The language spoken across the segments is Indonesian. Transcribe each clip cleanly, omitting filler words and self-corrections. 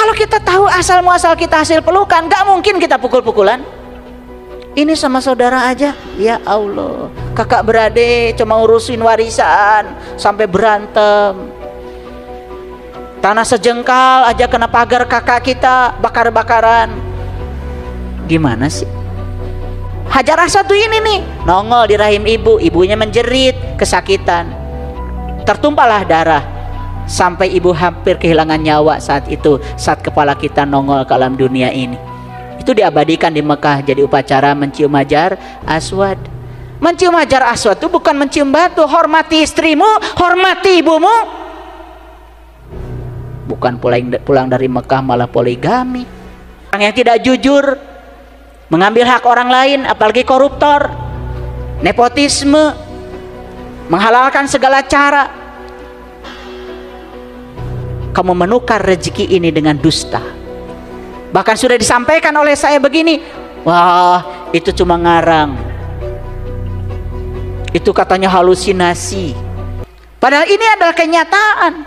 Kalau kita tahu asal muasal kita hasil pelukan, gak mungkin kita pukul-pukulan. Ini sama saudara aja, ya Allah, kakak beradik cuma urusin warisan sampai berantem. Tanah sejengkal aja kena pagar kakak kita, bakar-bakaran. Gimana sih? Hajar Aswad tuh ini nih, nongol di rahim ibu, ibunya menjerit, kesakitan, tertumpahlah darah, sampai ibu hampir kehilangan nyawa saat itu, saat kepala kita nongol ke alam dunia ini. Itu diabadikan di Mekah jadi upacara mencium Hajar Aswad. Mencium Hajar Aswad itu bukan mencium batu. Hormati istrimu, hormati ibumu. Bukan pulang dari Mekah malah poligami. Orang yang tidak jujur, mengambil hak orang lain, apalagi koruptor, nepotisme, menghalalkan segala cara. Kamu menukar rezeki ini dengan dusta. Bahkan sudah disampaikan oleh saya begini, wah itu cuma ngarang, itu katanya halusinasi, padahal ini adalah kenyataan.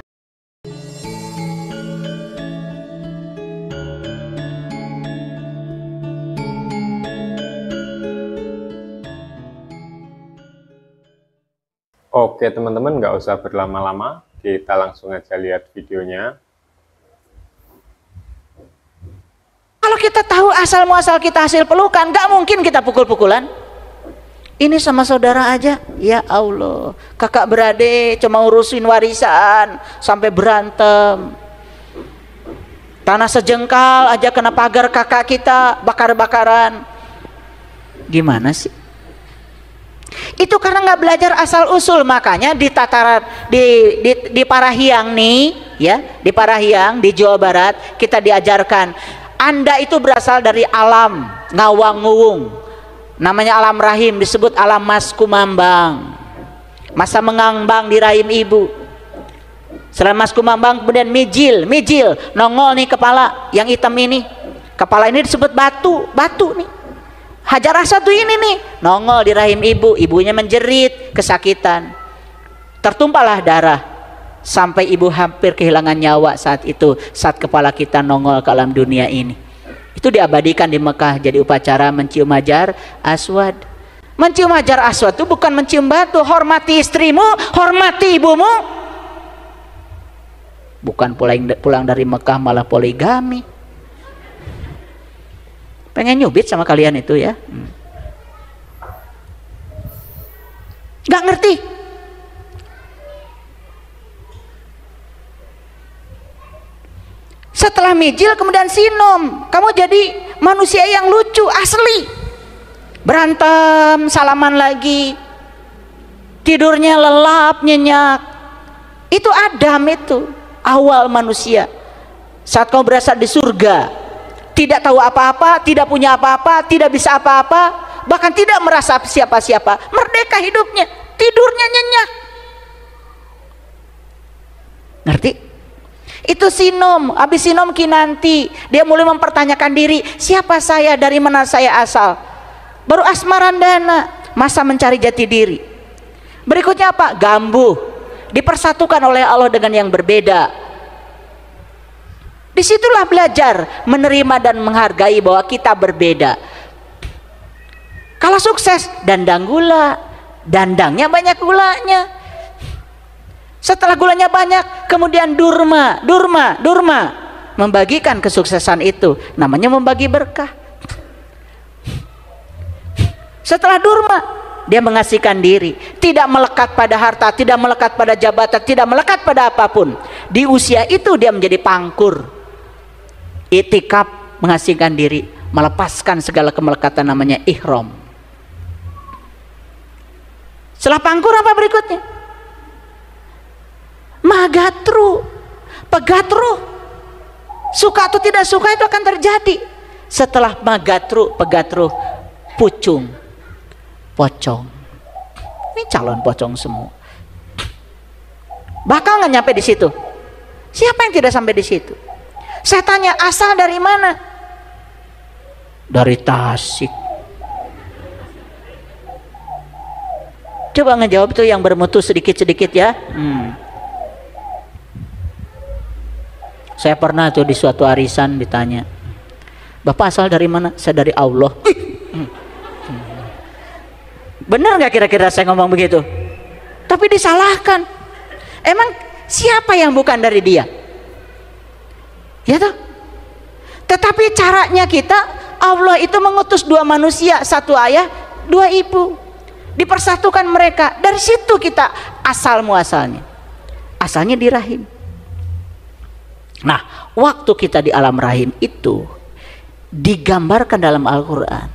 Oke teman-teman, nggak usah berlama-lama, kita langsung aja lihat videonya. Kalau kita tahu asal muasal kita hasil pelukan, gak mungkin kita pukul-pukulan. Ini sama saudara aja, ya Allah, kakak beradik cuma urusin warisan sampai berantem. Tanah sejengkal aja kena pagar kakak kita, bakar-bakaran. Gimana sih? Itu karena nggak belajar asal usul. Makanya di tataran di Parahiang nih, ya, di Parahiang di Jawa Barat kita diajarkan, Anda itu berasal dari alam ngawang-nguwung, namanya alam rahim, disebut alam mas kumambang, masa mengambang di rahim ibu. Setelah mas kumambang kemudian mijil, nongol nih kepala yang hitam ini. Kepala ini disebut batu nih. Hajar Aswad tuh ini nih, nongol di rahim ibu, ibunya menjerit, kesakitan, tertumpahlah darah, sampai ibu hampir kehilangan nyawa saat itu, saat kepala kita nongol ke alam dunia ini. Itu diabadikan di Mekah jadi upacara mencium Hajar Aswad. Mencium Hajar Aswad itu bukan mencium batu. Hormati istrimu, hormati ibumu. Bukan pulang dari Mekah malah poligami. Pengen nyubit sama kalian itu ya? Gak ngerti. Setelah mijil kemudian sinom, kamu jadi manusia yang lucu asli. Berantem, salaman lagi, tidurnya lelap, nyenyak. Itu Adam, itu awal manusia. Saat kamu berasal di surga, tidak tahu apa-apa, tidak punya apa-apa, tidak bisa apa-apa, bahkan tidak merasa siapa-siapa, merdeka hidupnya, tidurnya nyenyak. Ngerti? Itu sinom. Habis sinom kinanti, dia mulai mempertanyakan diri, siapa saya, dari mana saya asal. Baru asmarandana, masa mencari jati diri. Berikutnya apa? Gambuh, dipersatukan oleh Allah dengan yang berbeda. Disitulah belajar menerima dan menghargai bahwa kita berbeda. Kalau sukses, dandang gula, dandangnya banyak gulanya. Setelah gulanya banyak, kemudian durma, membagikan kesuksesan itu, namanya membagi berkah. Setelah durma, dia mengasihkan diri, tidak melekat pada harta, tidak melekat pada jabatan, tidak melekat pada apapun. Di usia itu dia menjadi pangkur, itikaf, mengasihkan diri, melepaskan segala kemelekatan, namanya ihram. Setelah pangkur apa berikutnya? Magatru, pegatru. Suka atau tidak suka itu akan terjadi. Setelah magatru, pegatru, pucung, pocong. Ini calon pocong semua. Bakal nggak nyampe di situ? Siapa yang tidak sampai di situ? Saya tanya, asal dari mana? Dari Tasik. Coba ngejawab tuh yang bermutu sedikit-sedikit ya. Saya pernah tuh di suatu arisan ditanya, Bapak asal dari mana? Saya dari Allah. Benar nggak kira-kira saya ngomong begitu? Tapi disalahkan. Emang siapa yang bukan dari dia? Ya toh? Tetapi caranya kita, Allah itu mengutus dua manusia, satu ayah, dua ibu, dipersatukan mereka. Dari situ kita asal muasalnya, asalnya di rahim. Nah, waktu kita di alam rahim itu digambarkan dalam Al-Quran.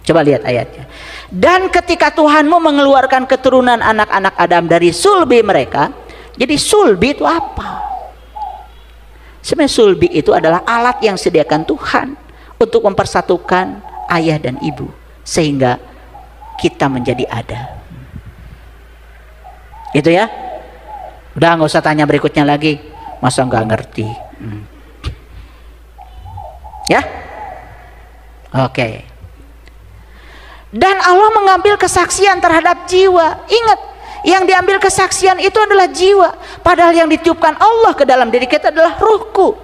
Coba lihat ayatnya. Dan ketika Tuhanmu mengeluarkan keturunan anak-anak Adam dari sulbi mereka. Jadi sulbi itu apa? Sebenarnya sulbi itu adalah alat yang disediakan Tuhan untuk mempersatukan ayah dan ibu sehingga kita menjadi ada. Gitu ya. Udah nggak usah tanya berikutnya lagi, masa nggak ngerti. Ya, oke. Dan Allah mengambil kesaksian terhadap jiwa. Ingat, yang diambil kesaksian itu adalah jiwa, padahal yang ditiupkan Allah ke dalam diri kita adalah ruhku.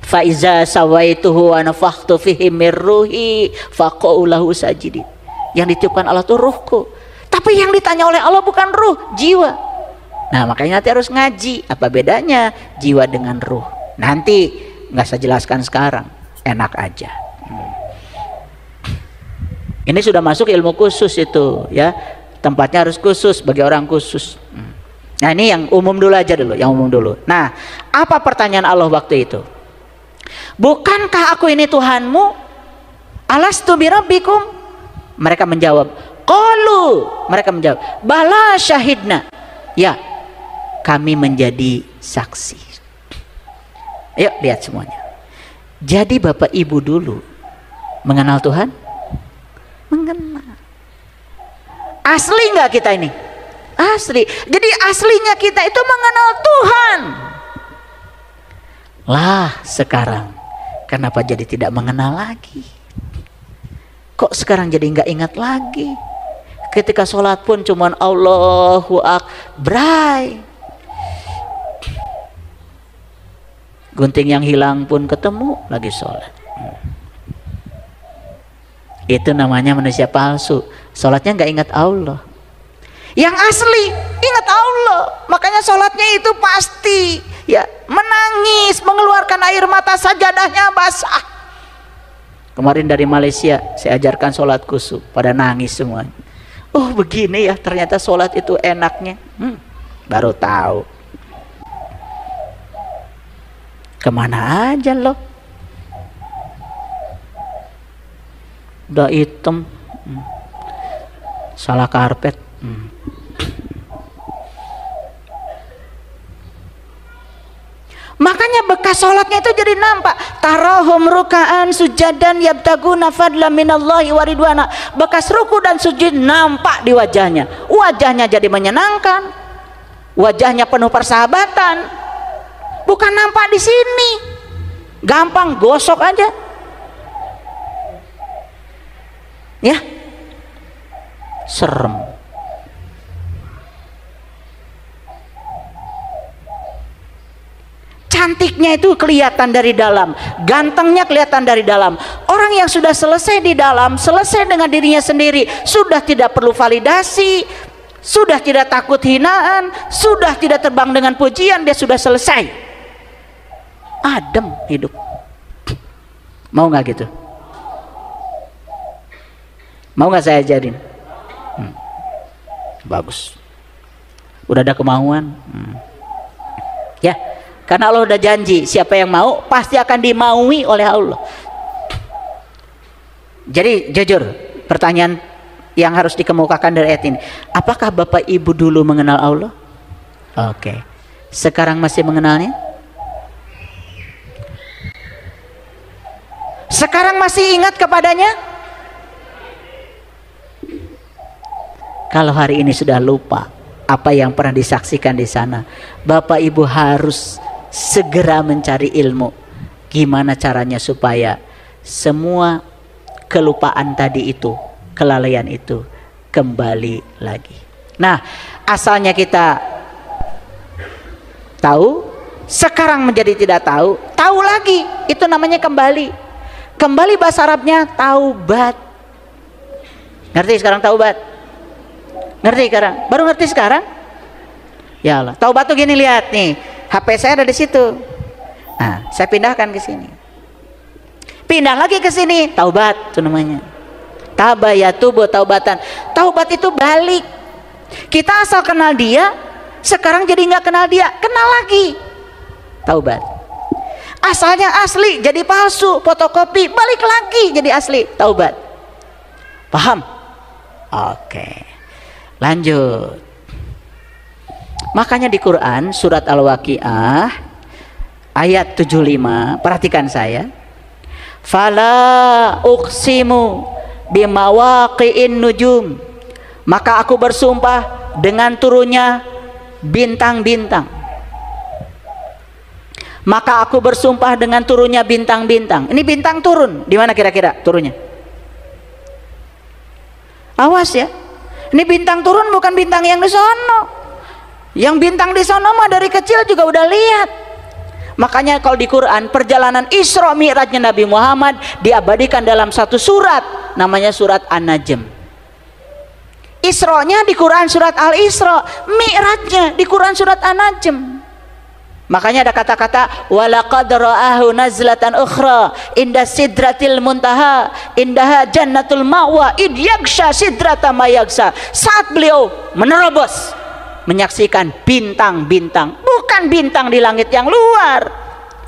Fa iza sawaituhu wa nafakhtu fihi min ruhi faqa'u lahu sajidin. Yang ditiupkan Allah itu ruhku, tapi yang ditanya oleh Allah bukan ruh, jiwa. Nah, makanya nanti harus ngaji apa bedanya jiwa dengan ruh. Nanti nggak saya jelaskan sekarang, enak aja. Ini sudah masuk ilmu khusus itu ya, tempatnya harus khusus bagi orang khusus. Nah, ini yang umum dulu aja dulu, yang umum dulu. Nah, apa pertanyaan Allah waktu itu? Bukankah aku ini Tuhanmu? Alastu birabbikum? Mereka menjawab, qalu, mereka menjawab, bala syahidna. Ya, kami menjadi saksi. Ayo lihat semuanya. Jadi Bapak Ibu dulu mengenal Tuhan? Mengenal. Asli nggak kita ini? Asli. Jadi aslinya kita itu mengenal Tuhan. Lah sekarang kenapa jadi tidak mengenal lagi? Kok sekarang jadi nggak ingat lagi? Ketika sholat pun cuman Allahu Akbar. Gunting yang hilang pun ketemu lagi sholat. Itu namanya manusia palsu. Sholatnya nggak ingat Allah. Yang asli ingat Allah. Makanya sholatnya itu pasti ya menangis, mengeluarkan air mata, sajadahnya basah. Kemarin dari Malaysia saya ajarkan sholat khusyuk, pada nangis semuanya. Oh begini ya ternyata sholat itu enaknya. Baru tahu. Kemana aja loh? Udah hitam, salah karpet. Makanya bekas sholatnya itu jadi nampak. Tarahum ruka'an sujadan yabtaguna fadla minallahi waridwana. Bekas ruku dan sujud nampak di wajahnya. Wajahnya jadi menyenangkan, wajahnya penuh persahabatan. Bukan nampak di sini, gampang gosok aja. Ya, serem. Cantiknya itu kelihatan dari dalam, gantengnya kelihatan dari dalam. Orang yang sudah selesai di dalam, selesai dengan dirinya sendiri, sudah tidak perlu validasi, sudah tidak takut hinaan, sudah tidak terbang dengan pujian, dia sudah selesai. Adem hidup. Mau nggak gitu? Mau nggak saya ajarin? Bagus. Udah ada kemauan. Ya, karena Allah udah janji siapa yang mau pasti akan dimaui oleh Allah. Jadi jujur, pertanyaan yang harus dikemukakan dari ayat ini, apakah Bapak Ibu dulu mengenal Allah? Oke. Sekarang masih mengenalnya? Sekarang masih ingat kepadanya? Kalau hari ini sudah lupa apa yang pernah disaksikan di sana, Bapak Ibu harus segera mencari ilmu. Gimana caranya supaya semua kelupaan tadi itu, kelalaian itu kembali lagi. Nah, asalnya kita tahu, sekarang menjadi tidak tahu, tahu lagi, itu namanya kembali. Kembali bahasa Arabnya taubat. Ngerti sekarang taubat? Ngerti sekarang? Baru ngerti sekarang? Ya Allah, taubat tuh gini, lihat nih, HP saya ada di situ. Nah, saya pindahkan ke sini. Pindah lagi ke sini, taubat itu namanya. Tabayatubu taubatan. Taubat itu balik. Kita asal kenal dia, sekarang jadi nggak kenal dia, kenal lagi. Taubat. Asalnya asli jadi palsu, fotokopi, balik lagi jadi asli. Taubat. Paham? Oke. Lanjut. Makanya di Quran surat Al-Waqiah ayat 75, perhatikan saya. Fala uqsimu bimawaqi'in nujum. Maka aku bersumpah dengan turunnya bintang-bintang. Maka aku bersumpah dengan turunnya bintang-bintang. Ini bintang turun, di mana kira-kira turunnya? Awas ya. Ini bintang turun bukan bintang yang di sono. Yang bintang di sono mah dari kecil juga udah lihat. Makanya kalau di Quran perjalanan Isra Mi'rajnya Nabi Muhammad diabadikan dalam satu surat, namanya surat An-Najm. Isra-nya di Quran surat Al-Isra, Mi'rajnya di Quran surat An-Najm. Makanya ada kata-kata walaqad ra'ahu nazlatan ukhra inda sidratil muntaha indaha jannatul ma'wa id yagsha sidrata ma yagsha. Saat beliau menerobos menyaksikan bintang-bintang, bukan bintang di langit yang luar,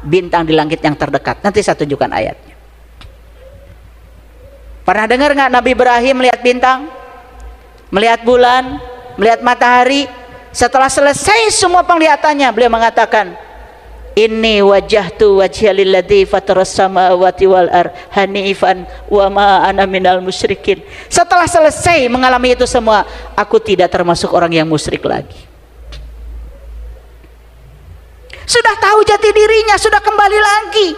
bintang di langit yang terdekat. Nanti saya tunjukkan ayatnya. Pernah dengar nggak Nabi Ibrahim melihat bintang, melihat bulan, melihat matahari? Setelah selesai semua penglihatannya, beliau mengatakan, inni wajjahtu wajhiya lilladzi fataras samawati wal ardh hanifan wa ma ana minal musyrikin. Setelah selesai mengalami itu semua, aku tidak termasuk orang yang musyrik lagi. Sudah tahu jati dirinya, sudah kembali lagi.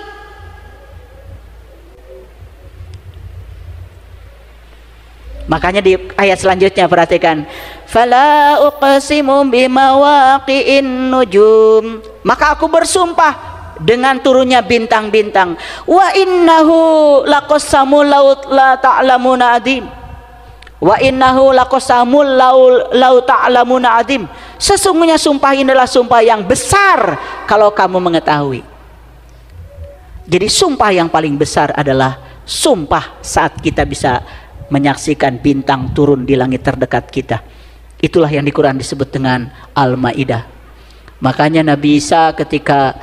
Makanya di ayat selanjutnya perhatikan, fala uqsimu bimawaqi'in nujum. Maka aku bersumpah dengan turunnya bintang-bintang. Wa innahu laqasamul la ta'lamuna adim. Wa innahu laqasamul lau ta'lamuna adim. Sesungguhnya sumpah ini adalah sumpah yang besar kalau kamu mengetahui. Jadi sumpah yang paling besar adalah sumpah saat kita bisa menyaksikan bintang turun di langit terdekat kita. Itulah yang di Quran disebut dengan Al-Maidah. Makanya Nabi Isa ketika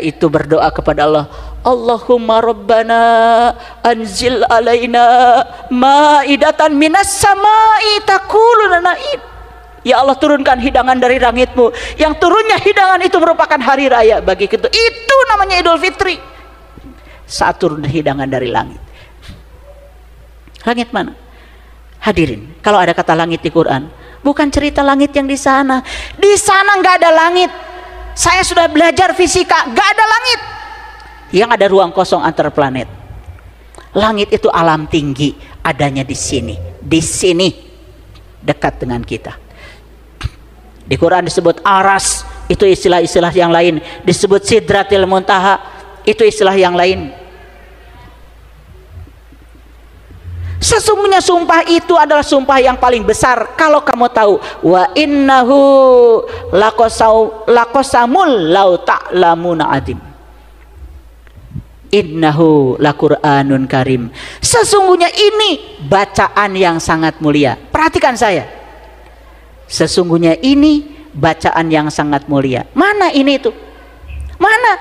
itu berdoa kepada Allah, Allahumma rabbana anzil alaina maidatan minas samai takulu lana id. Ya Allah, turunkan hidangan dari langitmu. Yang turunnya hidangan itu merupakan hari raya bagi kita. Itu namanya Idul Fitri. Saat turun hidangan dari langit. Langit mana? Hadirin, kalau ada kata langit di Quran, bukan cerita langit yang di sana. Di sana nggak ada langit. Saya sudah belajar fisika, nggak ada langit. Yang ada ruang kosong antar planet. Langit itu alam tinggi, adanya di sini. Di sini, dekat dengan kita. Di Quran disebut aras, itu istilah-istilah yang lain. Disebut sidratil muntaha, itu istilah yang lain. Sesungguhnya sumpah itu adalah sumpah yang paling besar. Kalau kamu tahu, wa innahu laqasamul lau ta'lamuna adim. Innahu laqur'anun karim. Sesungguhnya ini bacaan yang sangat mulia. Perhatikan saya. Sesungguhnya ini bacaan yang sangat mulia. Mana ini itu? Mana?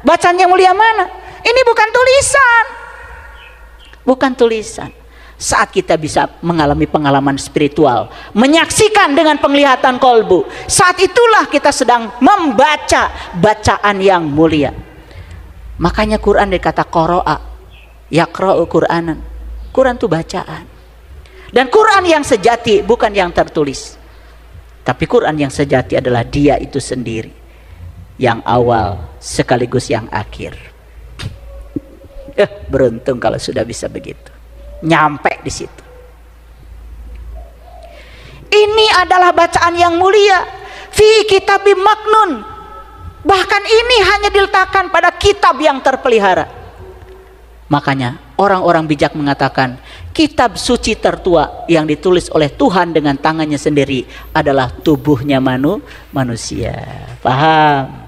Bacaan yang mulia mana? Ini bukan tulisan. Bukan tulisan. Saat kita bisa mengalami pengalaman spiritual, menyaksikan dengan penglihatan kolbu, saat itulah kita sedang membaca bacaan yang mulia. Makanya Quran dikata qara'a, yaqra'u Qur'anan. Quran itu bacaan. Dan Quran yang sejati bukan yang tertulis. Tapi Quran yang sejati adalah dia itu sendiri, yang awal sekaligus yang akhir. Beruntung kalau sudah bisa begitu. Nyampe di situ. Ini adalah bacaan yang mulia. Fi kitabim maknun. Bahkan ini hanya diletakkan pada kitab yang terpelihara. Makanya orang-orang bijak mengatakan kitab suci tertua yang ditulis oleh Tuhan dengan tangannya sendiri adalah tubuhnya manusia. Paham?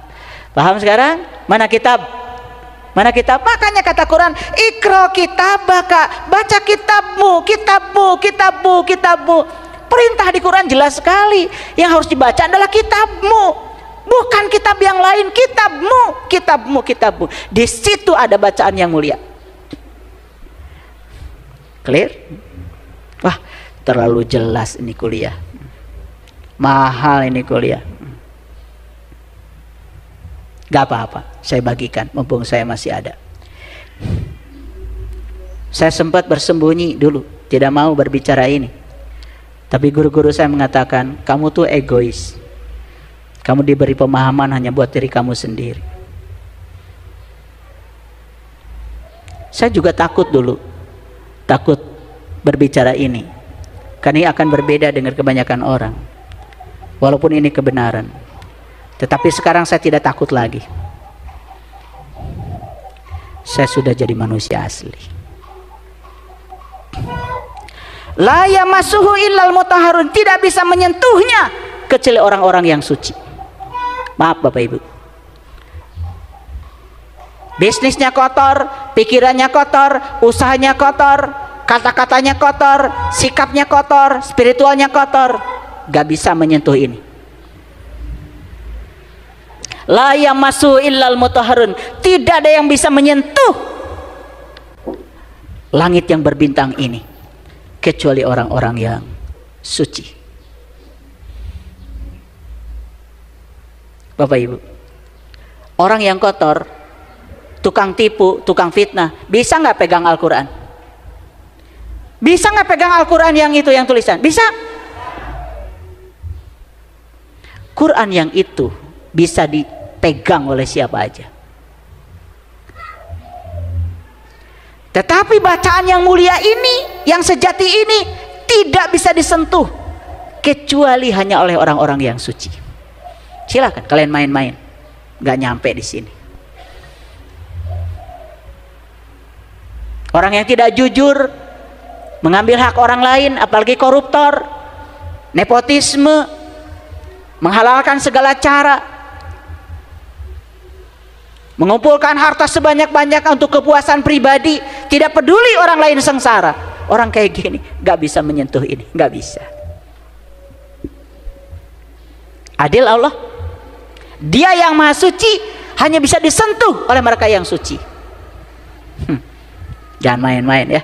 Paham sekarang? Mana kitab? Mana kitab? Makanya kata Quran, Iqra kitabaka, baca kitabmu, kitabmu, kitabmu, kitabmu. Perintah di Quran jelas sekali. Yang harus dibaca adalah kitabmu. Bukan kitab yang lain, kitabmu, kitabmu, kitabmu. Di situ ada bacaan yang mulia. Clear? Wah, terlalu jelas ini kuliah. Mahal ini kuliah. Gak apa-apa, saya bagikan mumpung saya masih ada. Saya sempat bersembunyi dulu, tidak mau berbicara ini. Tapi guru-guru saya mengatakan, kamu tuh egois. Kamu diberi pemahaman hanya buat diri kamu sendiri. Saya juga takut dulu. Takut berbicara ini. Karena ini akan berbeda dengan kebanyakan orang. Walaupun ini kebenaran. Tetapi sekarang saya tidak takut lagi. Saya sudah jadi manusia asli. La yamassuhu illal mutahharun, tidak bisa menyentuhnya kecuali orang-orang yang suci. Maaf Bapak Ibu. Bisnisnya kotor, pikirannya kotor, usahanya kotor, kata-katanya kotor, sikapnya kotor, spiritualnya kotor, gak bisa menyentuh ini. La yamassuhu illal mutahharun, tidak ada yang bisa menyentuh langit yang berbintang ini kecuali orang-orang yang suci. Bapak Ibu, orang yang kotor, tukang tipu, tukang fitnah, bisa nggak pegang Al-Quran? Bisa nggak pegang Al-Quran yang itu, yang tulisan? Bisa. Quran yang itu bisa dipegang oleh siapa aja. Tetapi bacaan yang mulia ini, yang sejati ini, tidak bisa disentuh kecuali hanya oleh orang-orang yang suci. Silakan kalian main-main, nggak nyampe di sini. Orang yang tidak jujur, mengambil hak orang lain, apalagi koruptor, nepotisme, menghalalkan segala cara, mengumpulkan harta sebanyak-banyaknya untuk kepuasan pribadi, tidak peduli orang lain sengsara. Orang kayak gini nggak bisa menyentuh ini, nggak bisa. Adil Allah. Dia yang maha suci hanya bisa disentuh oleh mereka yang suci. Jangan main-main ya.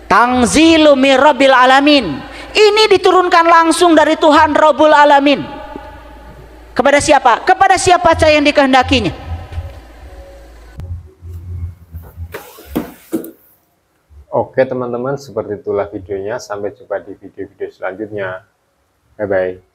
Tanzilu mir rabbil alamin. Ini diturunkan langsung dari Tuhan Rabbul Alamin. Kepada siapa? Kepada siapa saja yang dikehendakinya. Oke teman-teman, seperti itulah videonya. Sampai jumpa di video-video selanjutnya. Bye-bye.